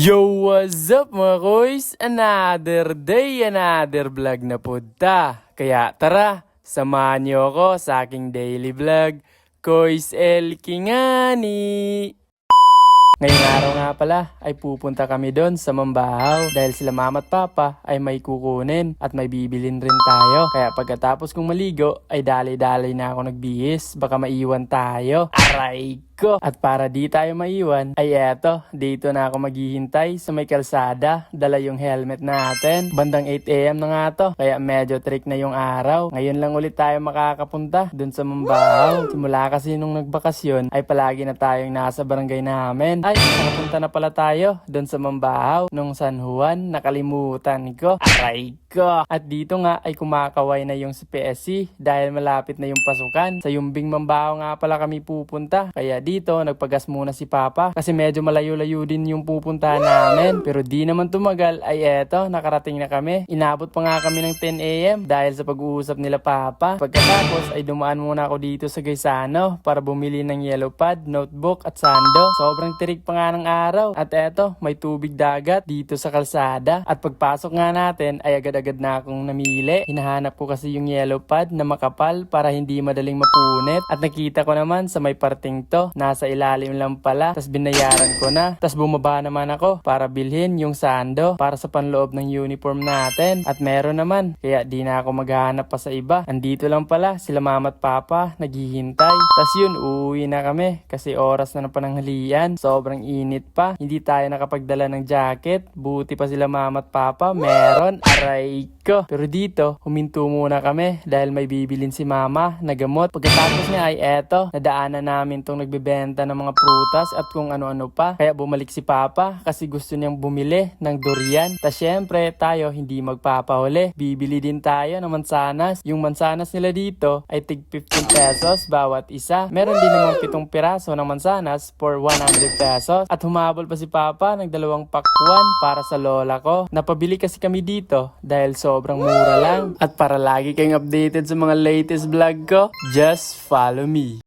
Yo, what's up mga koys? Another day, another vlog na punta. Kaya tara, samahan niyo ako sa aking daily vlog. Koys El Kingani! Ngayong araw nga pala ay pupunta kami doon sa Mambahaw dahil sila mama at papa ay may kukunin at may bibilin rin tayo. Kaya pagkatapos kong maligo ay dali-dali na ako nagbihis, baka maiwan tayo. Aray ko! At para di tayo maiwan ay eto, dito na ako maghihintay sa may kalsada, dala yung helmet natin. Bandang 8 AM na nga to, kaya medyo trick na yung araw. Ngayon lang ulit tayo makakapunta doon sa Mambahaw. Simula kasi nung nagbakasyon ay palagi na tayong nasa barangay namin. Ay, nakapunta na pala tayo doon sa Mambahaw nung San Juan, nakalimutan ko. Aray ko! At dito nga ay kumakaway na yung si PSC dahil malapit na yung pasukan. Sa Yumbing Mambahaw nga pala kami pupunta. Kaya dito nagpagas muna si Papa kasi medyo malayo-layo din yung pupuntahan namin. Pero di naman tumagal ay eto, nakarating na kami. Inabot pa nga kami ng 10 AM dahil sa pag-uusap nila Papa. Pagkatapos ay dumaan muna ako dito sa Gaisano para bumili ng yellow pad, notebook at sando. Sobrang tirik pa nga ng araw. At eto, may tubig dagat dito sa kalsada. At pagpasok nga natin ay agad-agad na akong namili. Hinahanap ko kasi yung yellow pad na makapal para hindi madaling mapunit. At nakita ko naman sa may parting to, nasa ilalim lang pala. Tas binayaran ko na. Tas bumaba naman ako para bilhin yung sando para sa panloob ng uniform natin. At meron naman. Kaya di na ako maghahanap pa sa iba. Andito lang pala sila mama at papa naghihintay. Tas yun, uuwi na kami kasi oras na ng pananghalian. Sobrang init pa. Hindi tayo nakapagdala ng jacket. Buti pa sila mama at papa. Meron. Aray ko. Pero dito, huminto muna kami dahil may bibilin si mama na gamot. Pagkatapos niya ay eto, nadaanan namin tong nagbebenta ng mga prutas at kung ano-ano pa. Kaya bumalik si papa kasi gusto niyang bumili ng durian. Tas syempre, tayo hindi magpapahuli. Bibili din tayo ng mansanas. Yung mansanas nila dito ay tig 15 pesos bawat isa. Meron din namang 7 piraso ng mansanas for 100 pesos. At humabol pa si papa ng 2 pakwan para sa lola ko. Napabili kasi kami dito dahil sobrang mura lang. At para lagi kayong updated sa mga latest vlog ko, just follow me.